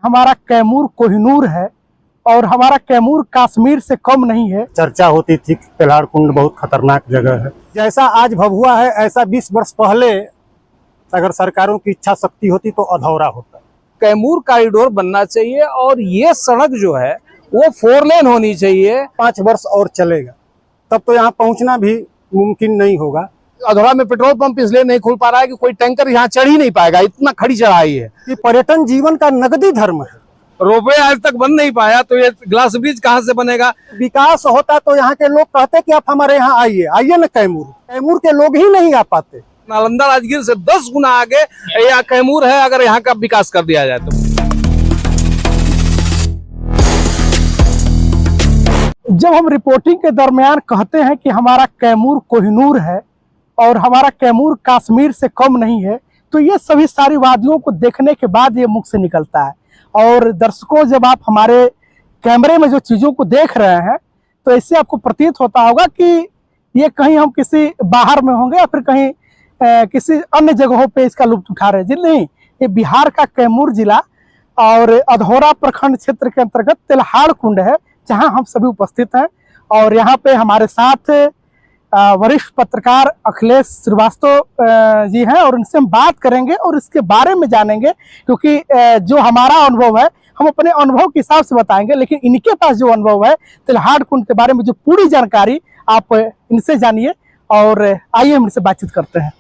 हमारा कैमूर कोहिनूर है और हमारा कैमूर कश्मीर से कम नहीं है। चर्चा होती थी कि तेल्हाड़ कुंड बहुत खतरनाक जगह है। जैसा आज भभुआ है ऐसा 20 वर्ष पहले अगर सरकारों की इच्छा शक्ति होती तो अधौरा होता। कैमूर कॉरिडोर बनना चाहिए और ये सड़क जो है वो 4 लेन होनी चाहिए। 5 वर्ष और चलेगा तब तो यहाँ पहुँचना भी मुमकिन नहीं होगा। अधौरा में पेट्रोल पंप इसलिए नहीं खुल पा रहा है कि कोई टैंकर यहाँ चढ़ ही नहीं पाएगा, इतना खड़ी चढ़ाई है। कि पर्यटन जीवन का नगदी धर्म है। रोपवे आज तक बन नहीं पाया तो ये ग्लास ब्रिज कहाँ से बनेगा? विकास होता तो यहाँ के लोग कहते कि आप हमारे यहाँ आइए ना। कैमूर के लोग ही नहीं आ पाते। नालंदा राजगीर से 10 गुना आगे या कैमूर है अगर यहाँ का विकास कर दिया जाए तो। जब हम रिपोर्टिंग के दरमियान कहते हैं कि हमारा कैमूर कोहिनूर है और हमारा कैमूर कश्मीर से कम नहीं है, तो ये सभी सारी वादियों को देखने के बाद ये मुख से निकलता है। और दर्शकों, जब आप हमारे कैमरे में जो चीज़ों को देख रहे हैं तो इससे आपको प्रतीत होता होगा कि ये कहीं हम किसी बाहर में होंगे या फिर कहीं किसी अन्य जगहों पे इसका लुत्फ उठा रहे हैं। जी नहीं, ये बिहार का कैमूर जिला और अधौरा प्रखंड क्षेत्र के अंतर्गत तेल्हाड़ कुंड है, जहां हम सभी उपस्थित हैं। और यहाँ पे हमारे साथ वरिष्ठ पत्रकार अखिलेश श्रीवास्तव जी हैं और उनसे हम बात करेंगे और इसके बारे में जानेंगे, क्योंकि जो हमारा अनुभव है हम अपने अनुभव के हिसाब से बताएंगे, लेकिन इनके पास जो अनुभव है तेल्हाड़ कुंड के बारे में जो पूरी जानकारी आप इनसे जानिए। और आइए हम इनसे बातचीत करते हैं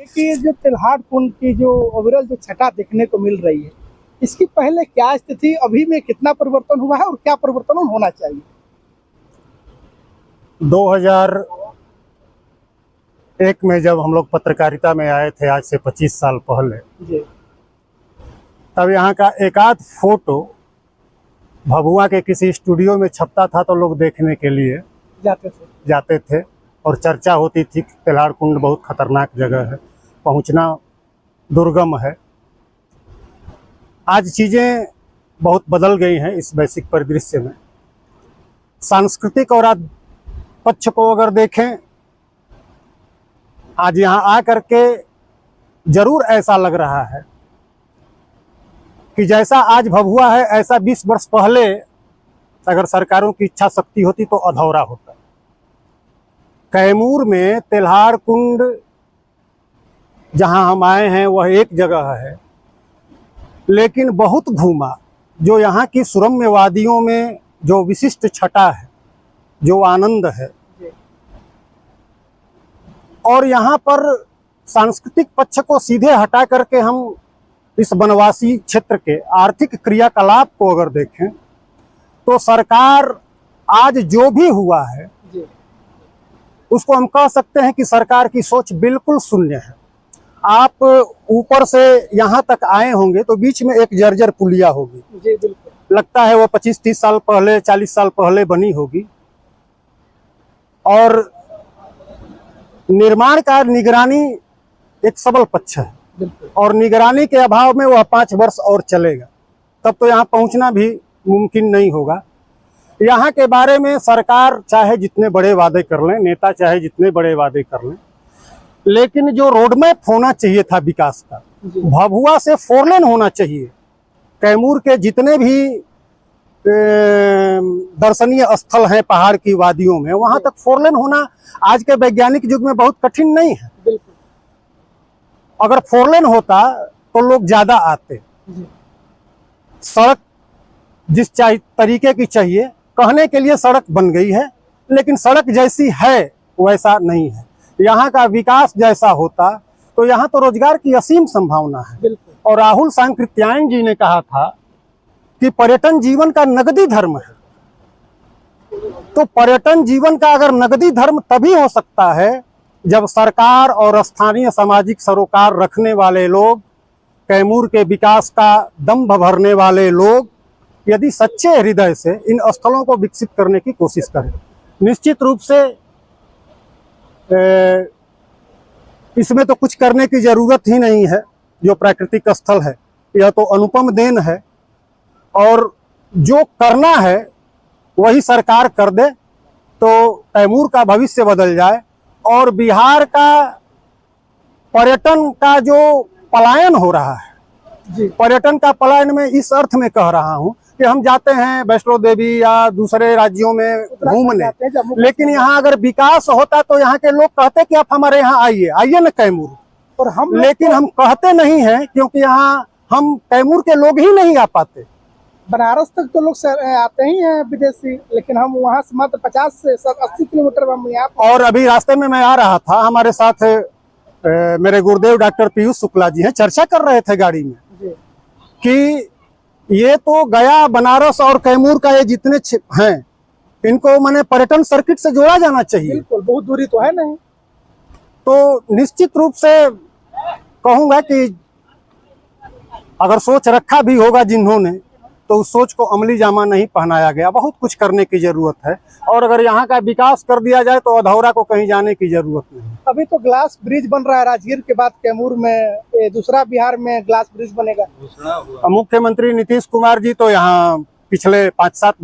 कि जो तेल्हाड़ कुंड की जो ओवरऑल जो छटा देखने को मिल रही है, इसकी पहले क्या स्थिति, अभी में कितना परिवर्तन हुआ है और क्या परिवर्तन होना चाहिए? 2001 में जब हम लोग पत्रकारिता में आए थे, आज से 25 साल पहले जी, तब यहाँ का एक आध फोटो भभुआ के किसी स्टूडियो में छपता था तो लोग देखने के लिए जाते थे और चर्चा होती थी कि तेल्हाड़ कुंड बहुत खतरनाक जगह है, पहुँचना दुर्गम है। आज चीज़ें बहुत बदल गई हैं इस वैश्विक परिदृश्य में। सांस्कृतिक और आज पक्ष को अगर देखें, आज यहाँ आकर के जरूर ऐसा लग रहा है कि जैसा आज भभुआ है ऐसा 20 वर्ष पहले अगर सरकारों की इच्छा शक्ति होती तो अधौरा होता। कैमूर में तेल्हाड़ कुंड जहाँ हम आए हैं वह एक जगह है, लेकिन बहुत घूमा। जो यहाँ की सुरम्य वादियों में जो विशिष्ट छटा है, जो आनंद है, और यहाँ पर सांस्कृतिक पक्ष को सीधे हटा करके हम इस वनवासी क्षेत्र के आर्थिक क्रियाकलाप को अगर देखें तो सरकार आज जो भी हुआ है उसको हम कह सकते हैं कि सरकार की सोच बिल्कुल शून्य है। आप ऊपर से यहाँ तक आए होंगे तो बीच में एक जर्जर पुलिया होगी, जी बिल्कुल, लगता है वो 25-30 साल पहले 40 साल पहले बनी होगी। और निर्माण का निगरानी एक सबल पक्ष है और निगरानी के अभाव में वह 5 वर्ष और चलेगा तब तो यहाँ पहुँचना भी मुमकिन नहीं होगा। यहाँ के बारे में सरकार चाहे जितने बड़े वादे कर लें, नेता चाहे जितने बड़े वादे कर लें, लेकिन जो रोडमैप होना चाहिए था विकास का, भभुआ से 4 लेन होना चाहिए। कैमूर के जितने भी दर्शनीय स्थल हैं पहाड़ की वादियों में, वहां तक 4 लेन होना आज के वैज्ञानिक युग में बहुत कठिन नहीं है। अगर 4 लेन होता तो लोग ज्यादा आते। सड़क जिस तरीके की चाहिए, कहने के लिए सड़क बन गई है, लेकिन सड़क जैसी है वैसा नहीं है। यहाँ का विकास जैसा होता तो यहाँ तो रोजगार की असीम संभावना है। और राहुल सांकृत्यायन जी ने कहा था कि पर्यटन जीवन का नगदी धर्म है। तो पर्यटन जीवन का अगर नगदी धर्म तभी हो सकता है जब सरकार और स्थानीय सामाजिक सरोकार रखने वाले लोग, कैमूर के विकास का दंभ भरने वाले लोग यदि सच्चे हृदय से इन स्थलों को विकसित करने की कोशिश करें। निश्चित रूप से इसमें तो कुछ करने की जरूरत ही नहीं है। जो प्राकृतिक स्थल है यह तो अनुपम देन है और जो करना है वही सरकार कर दे तो कैमूर का भविष्य बदल जाए और बिहार का पर्यटन का जो पलायन हो रहा है जी। पर्यटन का पलायन मैं इस अर्थ में कह रहा हूँ कि हम जाते हैं वैष्णो देवी या दूसरे राज्यों में घूमने, जाते हैं, जम्मू लेकिन यहाँ अगर विकास होता तो यहाँ के लोग कहते कि आप हमारे यहाँ आइए, आइए न कैमूर, और हम लोग लेकिन हम कहते नहीं हैं क्योंकि यहाँ हम कैमूर के लोग ही नहीं आ पाते। बनारस तक तो लोग आते ही हैं विदेशी, लेकिन हम वहाँ से मात्र 50 से 80 किलोमीटर हम यहाँ और अभी रास्ते में मैं आ रहा था, हमारे साथ मेरे गुरुदेव डॉक्टर पीयूष शुक्ला जी हैं, चर्चा कर रहे थे गाड़ी में जी। कि ये तो गया, बनारस और कैमूर का ये जितने हैं, इनको मैंने पर्यटन सर्किट से जोड़ा जाना चाहिए। बिल्कुल, बहुत दूरी तो है नहीं। तो निश्चित रूप से कहूंगा कि अगर सोच रखा भी होगा जिन्होंने, तो उस सोच को अमली जामा नहीं पहनाया गया। बहुत कुछ करने की जरूरत है, और अगर यहाँ का विकास कर दिया जाए तो अधौरा को कहीं जाने की जरूरत नहीं। अभी तो ग्लास ब्रिज बन रहा है, राजगीर के बाद कैमूर में दूसरा बिहार में ग्लास ब्रिज बनेगा। मुख्यमंत्री नीतीश कुमार जी तो यहाँ पिछले 5-7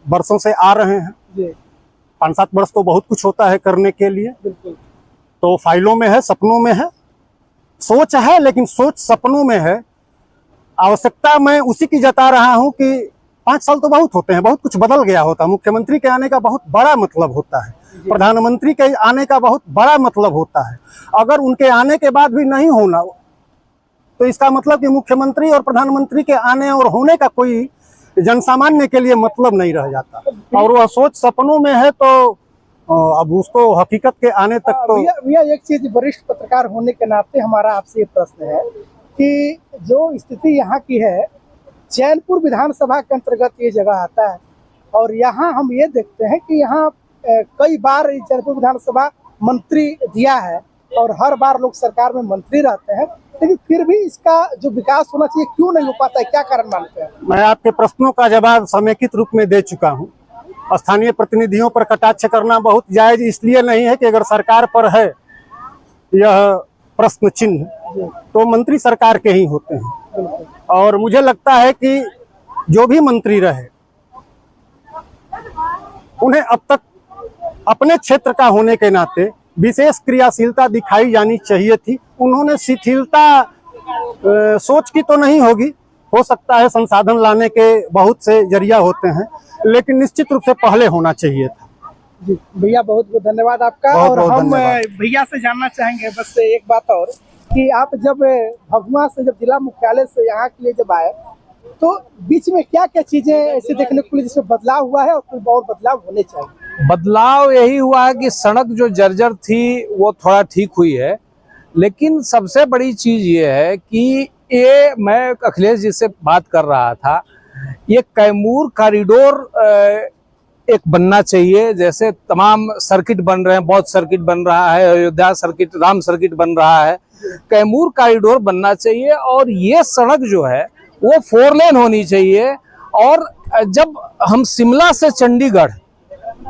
वर्षों से आ रहे हैं जी। 5-7 वर्ष तो बहुत कुछ होता है करने के लिए। बिल्कुल। तो फाइलों में है, सपनों में है, सोच है, लेकिन सोच सपनों में है। आवश्यकता मैं उसी की जता रहा हूं कि 5 साल तो बहुत होते हैं, बहुत कुछ बदल गया होता है। मुख्यमंत्री के आने का बहुत बड़ा मतलब होता है, प्रधानमंत्री के आने का बहुत बड़ा मतलब होता है। अगर उनके आने के बाद भी नहीं होना, तो इसका मतलब कि मुख्यमंत्री और प्रधानमंत्री के आने और होने का कोई जनसामान्य के लिए मतलब नहीं रह जाता। और वह सोच सपनों में है, तो अब उसको हकीकत के आने तक तो भैया एक चीज, वरिष्ठ पत्रकार होने के नाते हमारा आपसे ये प्रश्न है कि जो स्थिति यहाँ की है, चैनपुर विधानसभा के अंतर्गत ये जगह आता है, और यहाँ हम ये देखते हैं कि यहाँ कई बार चैनपुर विधानसभा मंत्री दिया है, और हर बार लोग सरकार में मंत्री रहते हैं, लेकिन फिर भी इसका जो विकास होना चाहिए क्यों नहीं हो पाता है, क्या कारण मानते हैं? मैं आपके प्रश्नों का जवाब समेकित रूप में दे चुका हूँ। स्थानीय प्रतिनिधियों पर कटाक्ष करना बहुत जायज इसलिए नहीं है कि अगर सरकार पर है यह प्रश्न चिन्ह, तो मंत्री सरकार के ही होते हैं। और मुझे लगता है कि जो भी मंत्री रहे, उन्हें अब तक अपने क्षेत्र का होने के नाते विशेष क्रियाशीलता दिखाई जानी चाहिए थी। उन्होंने शिथिलता सोच की तो नहीं होगी, हो सकता है संसाधन लाने के बहुत से जरिया होते हैं, लेकिन निश्चित रूप से पहले होना चाहिए था। जी भैया, बहुत बहुत धन्यवाद आपका। बहुत और हम धन्यवाद। भैया से जानना चाहेंगे बस एक बात और, कि आप जब भभुआ से, जब जिला मुख्यालय से यहाँ के लिए जब आए, तो बीच में क्या क्या चीजें ऐसे देखने को मिली जिसमें बदलाव हुआ है और कोई और बदलाव होने चाहिए? बदलाव यही हुआ है कि सड़क जो जर्जर थी वो थोड़ा ठीक हुई है, लेकिन सबसे बड़ी चीज ये है कि ये, मैं अखिलेश जी से बात कर रहा था, ये कैमूर कॉरिडोर एक बनना चाहिए। जैसे तमाम सर्किट बन रहे हैं, बौद्ध सर्किट बन रहा है, अयोध्या सर्किट, राम सर्किट बन रहा है, कैमूर कॉरिडोर बनना चाहिए। और ये सड़क जो है वो 4 लेन होनी चाहिए। और जब हम शिमला से चंडीगढ़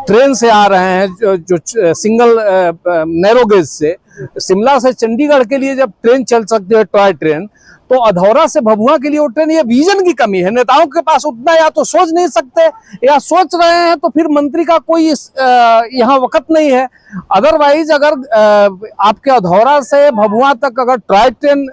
ट्रेन से आ रहे हैं, जो सिंगल नैरो गेज से शिमला से चंडीगढ़ के लिए जब ट्रेन चल सकती है, टॉय ट्रेन, तो अधौरा से भभुआ के लिए वो ट्रेन, ये विजन की कमी है। नेताओं के पास उतना या तो सोच नहीं सकते, या सोच रहे हैं तो फिर मंत्री का कोई यहाँ वक्त नहीं है। अदरवाइज अगर आपके अधौरा से भभुआ तक अगर टॉय ट्रेन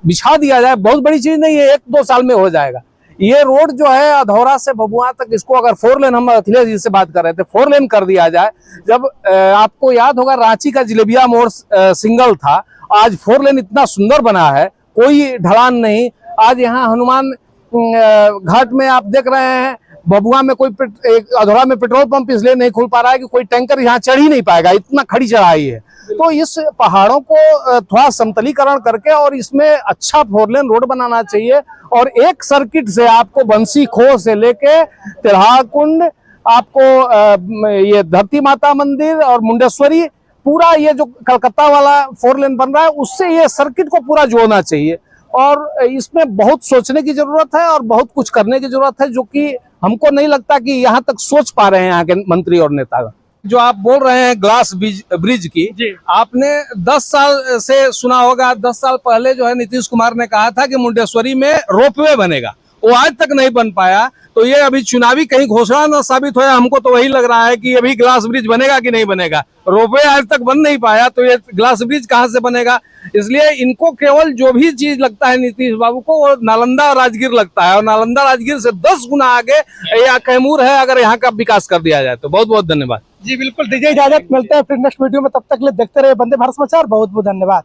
बिछा दिया जाए, बहुत बड़ी चीज नहीं है, 1-2 साल में हो जाएगा। ये रोड जो है अधौरा से भभुआ तक, इसको अगर 4 लेन, हम अखिलेश जी से बात कर रहे थे, 4 लेन कर दिया जाए। जब आपको याद होगा रांची का जिलेबिया मोड़ सिंगल था, आज 4 लेन इतना सुंदर बना है, कोई ढलान नहीं। आज यहाँ हनुमान घाट में आप देख रहे हैं, भभुआ में कोई अधौरा में पेट्रोल पंप इसलिए नहीं खुल पा रहा है कि कोई टैंकर यहाँ चढ़ ही नहीं पाएगा, इतना खड़ी चढ़ाई है। तो इस पहाड़ों को थोड़ा समतलीकरण करके और इसमें अच्छा 4 लेन रोड बनाना चाहिए। और एक सर्किट से आपको बंसी खो से लेके तिरहा कुंड, आपको ये धरती माता मंदिर और मुंडेश्वरी, पूरा ये जो कलकत्ता वाला 4 लेन बन रहा है, उससे ये सर्किट को पूरा जोड़ना चाहिए। और इसमें बहुत सोचने की जरूरत है और बहुत कुछ करने की जरूरत है, जो कि हमको नहीं लगता कि यहाँ तक सोच पा रहे हैं यहाँ के मंत्री और नेता। जो आप बोल रहे हैं ग्लास ब्रिज की, आपने 10 साल से सुना होगा, 10 साल पहले जो है नीतीश कुमार ने कहा था कि मुंडेश्वरी में रोपवे बनेगा। वो आज तक नहीं बन पाया। तो ये अभी चुनावी कहीं घोषणा न साबित होया, हमको तो वही लग रहा है कि अभी ग्लास ब्रिज बनेगा कि नहीं बनेगा। रोपवे आज तक बन नहीं पाया, तो ये ग्लास ब्रिज कहाँ से बनेगा। इसलिए इनको केवल जो भी चीज लगता है नीतीश बाबू को, वो नालंदा और राजगीर लगता है, और नालंदा राजगीर से 10 गुना आगे यह कैमूर है, अगर यहाँ का विकास कर दिया जाए तो। बहुत बहुत धन्यवाद। जी बिल्कुल, दीजिए इजाजत, मिलते हैं फिर नेक्स्ट वीडियो में। तब तक ले देखते रहे वंदे भारत समाचार। बहुत बहुत धन्यवाद।